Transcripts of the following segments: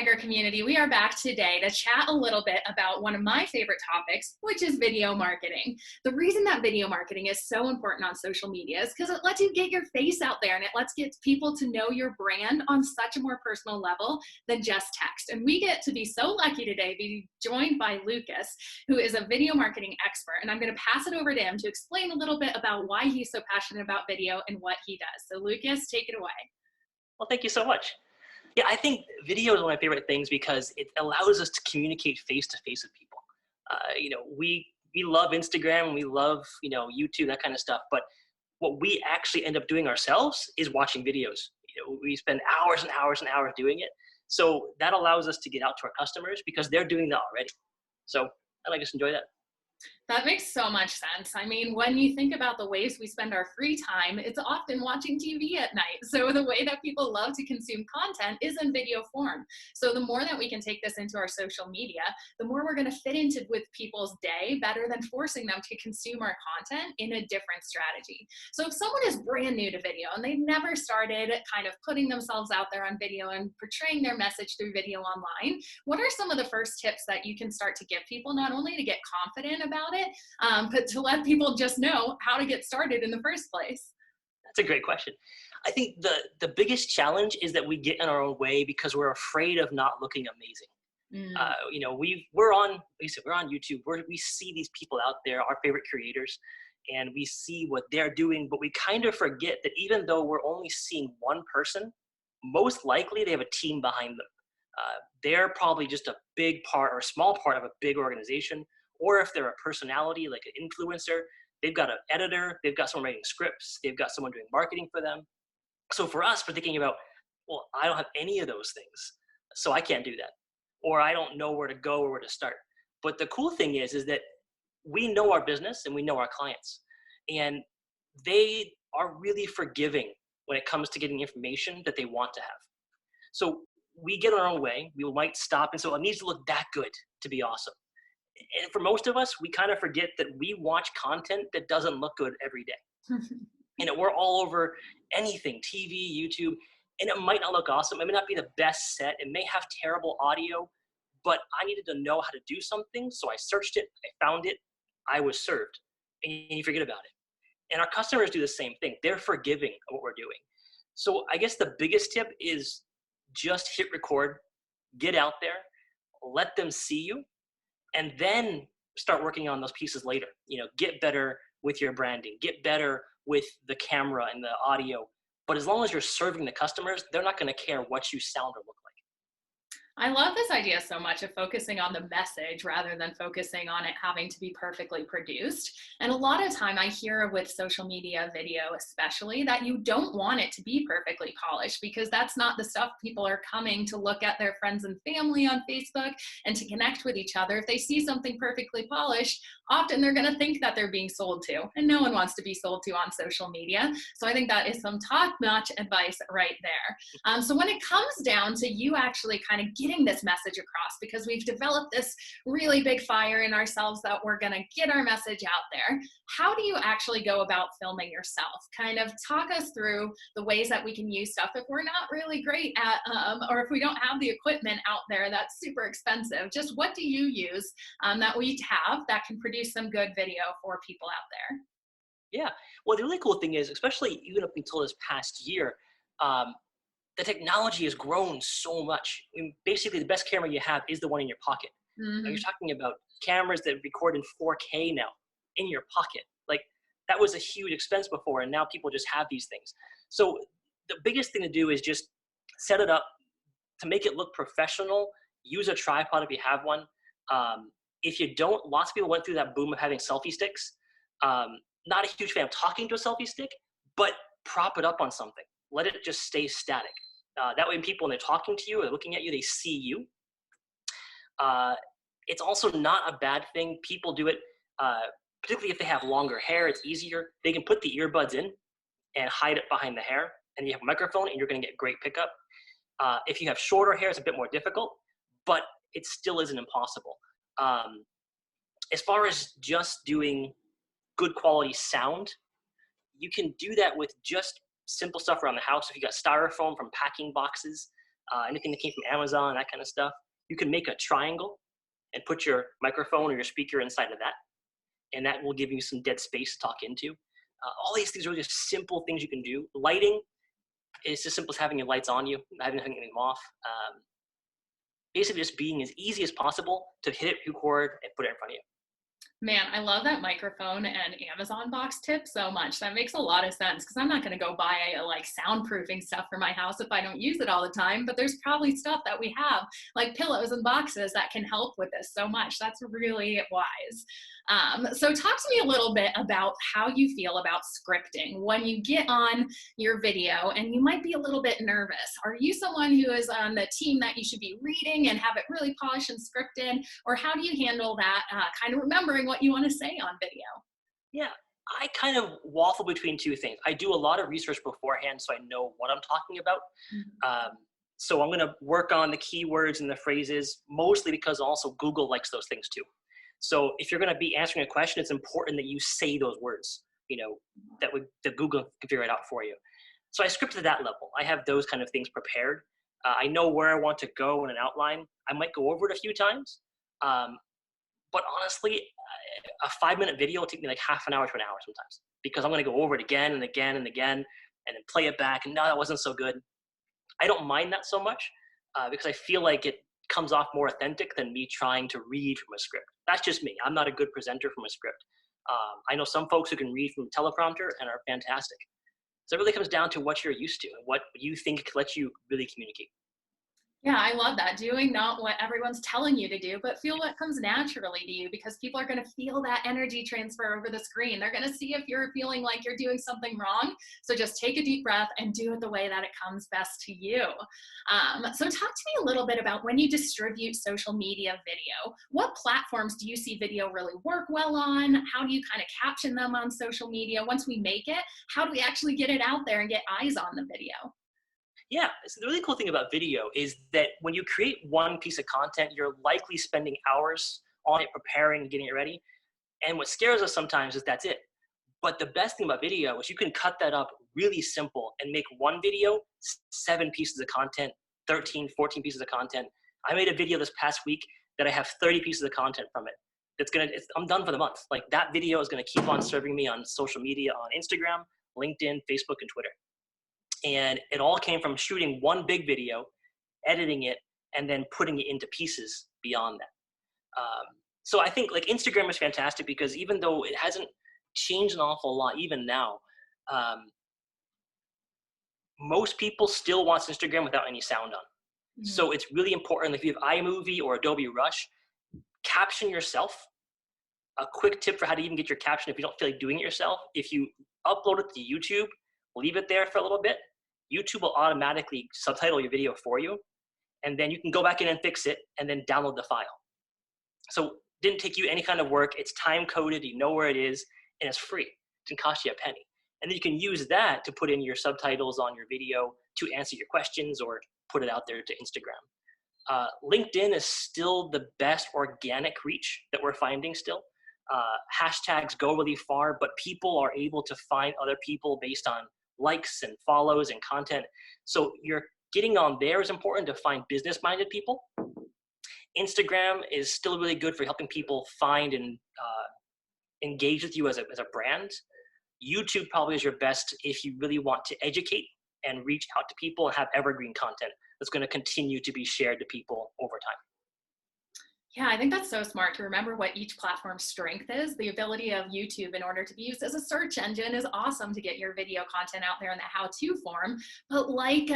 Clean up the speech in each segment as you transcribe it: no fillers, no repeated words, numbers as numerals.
Edgar community. We are back today to chat a little bit about one of my favorite topics, which is video marketing. The reason that video marketing is so important on social media is because it lets you get your face out there and it lets get people to know your brand on such a more personal level than just text. And we get to be so lucky today to be joined by Lucas, who is a video marketing expert. And I'm going to pass it over to him to explain a little bit about why he's so passionate about video and what he does. So Lucas, take it away. Well, thank you so much. Yeah, I think video is one of my favorite things because it allows us to communicate face-to-face with people. We love Instagram, we love, YouTube, that kind of stuff. But what we actually end up doing ourselves is watching videos. We spend hours and hours and hours doing it. So that allows us to get out to our customers because they're doing that already. So I just enjoy that. That makes so much sense. I mean, when you think about the ways we spend our free time, it's often watching TV at night. So the way that people love to consume content is in video form. So the more that we can take this into our social media, the more we're going to fit into with people's day better than forcing them to consume our content in a different strategy. So if someone is brand new to video and they've never started kind of putting themselves out there on video and portraying their message through video online, what are some of the first tips that you can start to give people, not only to get confident about it, but to let people just know how to get started in the first place? That's a great question. I think the biggest challenge is that we get in our own way because we're afraid of not looking amazing. We're on YouTube. We see these people out there, our favorite creators, and we see what they're doing, but we kind of forget that even though we're only seeing one person, most likely they have a team behind them. They're probably just a big part or a small part of a big organization. Or if they're a personality, like an influencer, they've got an editor, they've got someone writing scripts, they've got someone doing marketing for them. So for us, we're thinking about, well, I don't have any of those things, so I can't do that. Or I don't know where to go or where to start. But the cool thing is that we know our business and we know our clients. And they are really forgiving when it comes to getting information that they want to have. So we get our own way. We might stop and say, well, it needs to look that good to be awesome. And for most of us, we kind of forget that we watch content that doesn't look good every day. We're all over anything, TV, YouTube, and it might not look awesome. It may not be the best set. It may have terrible audio, but I needed to know how to do something. So I searched it, I found it, I was served, and you forget about it. And our customers do the same thing. They're forgiving of what we're doing. So I guess the biggest tip is just hit record, get out there, let them see you, and then start working on those pieces later. Get better with your branding, get better with the camera and the audio. But as long as you're serving the customers, they're not going to care what you sound or look like. I love this idea so much of focusing on the message rather than focusing on it having to be perfectly produced. And a lot of time I hear with social media video especially that you don't want it to be perfectly polished because that's not the stuff people are coming to look at their friends and family on Facebook and to connect with each other. If they see something perfectly polished, often they're going to think that they're being sold to, and no one wants to be sold to on social media. So I think that is some top-notch advice right there. So when it comes down to you actually kind of getting this message across, because we've developed this really big fire in ourselves that we're going to get our message out there, how do you actually go about filming yourself? Kind of talk us through the ways that we can use stuff if we're not really great at, or if we don't have the equipment out there that's super expensive. Just what do you use that we have that can produce some good video for people out there? Yeah, well, the really cool thing is, especially even up until this past year, the technology has grown so much. I mean, basically, the best camera you have is the one in your pocket. Mm-hmm. You're talking about cameras that record in 4K now in your pocket. Like, that was a huge expense before, and now people just have these things. So the biggest thing to do is just set it up to make it look professional. Use a tripod if you have one. If you don't, lots of people went through that boom of having selfie sticks. Not a huge fan of talking to a selfie stick, but prop it up on something. Let it just stay static. That way people, when they're talking to you or looking at you, they see you. It's also not a bad thing. People do it, particularly if they have longer hair, it's easier. They can put the earbuds in and hide it behind the hair, and you have a microphone and you're gonna get great pickup. If you have shorter hair, it's a bit more difficult, but it still isn't impossible. As far as just doing good quality sound, you can do that with just simple stuff around the house. If you got styrofoam from packing boxes, anything that came from Amazon, that kind of stuff. You can make a triangle and put your microphone or your speaker inside of that, and that will give you some dead space to talk into. All these things are just simple things you can do. Lighting is as simple as having your lights on you, having them off. Basically just being as easy as possible to hit record and put it in front of you. Man, I love that microphone and Amazon box tip so much. That makes a lot of sense because I'm not going to go buy like soundproofing stuff for my house if I don't use it all the time. But there's probably stuff that we have, like pillows and boxes, that can help with this so much. That's really wise. So talk to me a little bit about how you feel about scripting when you get on your video and you might be a little bit nervous. Are you someone who is on the team that you should be reading and have it really polished and scripted? Or how do you handle that kind of remembering what you want to say on video? Yeah, I kind of waffle between two things. I do a lot of research beforehand so I know what I'm talking about. So I'm going to work on the keywords and the phrases, mostly because also Google likes those things too. So if you're going to be answering a question, it's important that you say those words, that Google can figure it out for you. So I script at that level. I have those kind of things prepared. I know where I want to go in an outline. I might go over it a few times. But honestly, a 5-minute video will take me like half an hour to an hour sometimes, because I'm going to go over it again and again and again and then play it back. And no, that wasn't so good. I don't mind that so much because I feel like it comes off more authentic than me trying to read from a script. That's just me. I'm not a good presenter from a script. I know some folks who can read from a teleprompter and are fantastic. So it really comes down to what you're used to and what you think lets you really communicate. Yeah, I love that. Doing not what everyone's telling you to do, but feel what comes naturally to you, because people are going to feel that energy transfer over the screen. They're going to see if you're feeling like you're doing something wrong. So just take a deep breath and do it the way that it comes best to you. So talk to me a little bit about when you distribute social media video. What platforms do you see video really work well on? How do you kind of caption them on social media? Once we make it, how do we actually get it out there and get eyes on the video? Yeah, so the really cool thing about video is that when you create one piece of content, you're likely spending hours on it, preparing and getting it ready. And what scares us sometimes is that's it. But the best thing about video is you can cut that up really simple and make one video 7 pieces of content, 13, 14 pieces of content. I made a video this past week that I have 30 pieces of content from it. I'm done for the month. Like, that video is gonna keep on serving me on social media, on Instagram, LinkedIn, Facebook, and Twitter. And it all came from shooting one big video, editing it, and then putting it into pieces beyond that. So I think like Instagram is fantastic because even though it hasn't changed an awful lot, even now, most people still watch Instagram without any sound on. Mm-hmm. So it's really important, if you have iMovie or Adobe Rush, caption yourself. A quick tip for how to even get your caption if you don't feel like doing it yourself: if you upload it to YouTube, leave it there for a little bit, YouTube will automatically subtitle your video for you, and then you can go back in and fix it and then download the file. So it didn't take you any kind of work. It's time coded, you know where it is, and it's free. It didn't cost you a penny. And then you can use that to put in your subtitles on your video to answer your questions or put it out there to Instagram. LinkedIn is still the best organic reach that we're finding still. Hashtags go really far, but people are able to find other people based on likes and follows and content. So you're getting on there is important to find business-minded people. Instagram is still really good for helping people find and engage with you as a brand. YouTube probably is your best if you really want to educate and reach out to people and have evergreen content that's going to continue to be shared to people over time. Yeah, I think that's so smart to remember what each platform's strength is. The ability of YouTube in order to be used as a search engine is awesome to get your video content out there in the how-to form. But like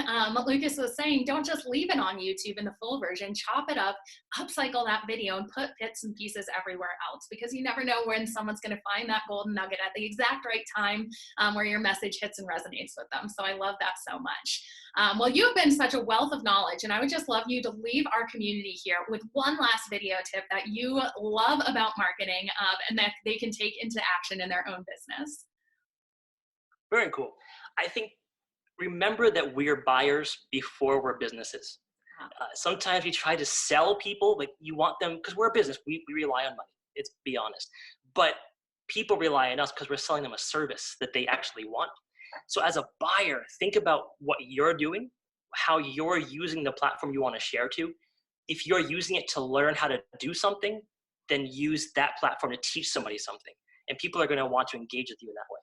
Lucas was saying, don't just leave it on YouTube in the full version. Chop it up, upcycle that video, and put bits and pieces everywhere else, because you never know when someone's going to find that golden nugget at the exact right time where your message hits and resonates with them. So I love that so much. Well, you have been such a wealth of knowledge, and I would just love you to leave our community here with one last video tip that you love about marketing and that they can take into action in their own business. Very cool. I think remember that we're buyers before we're businesses. Sometimes we try to sell people, like you want them, because we're a business, we rely on money, let's be honest. But people rely on us because we're selling them a service that they actually want. So as a buyer, think about what you're doing how you're using the platform you want to share to. If you're using it to learn how to do something, then use that platform to teach somebody something. And people are going to want to engage with you in that way.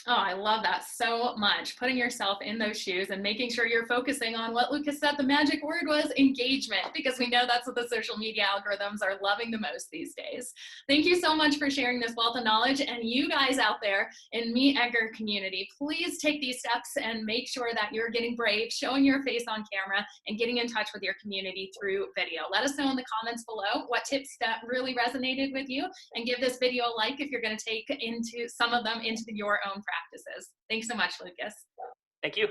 Oh, I love that so much. Putting yourself in those shoes and making sure you're focusing on what Lucas said the magic word was, engagement, because we know that's what the social media algorithms are loving the most these days. Thank you so much for sharing this wealth of knowledge. And you guys out there in Meet Edgar community, please take these steps and make sure that you're getting brave, showing your face on camera, and getting in touch with your community through video. Let us know in the comments below what tips that really resonated with you, and give this video a like if you're going to take some of them into your own practices. Thanks so much, Lucas. Thank you.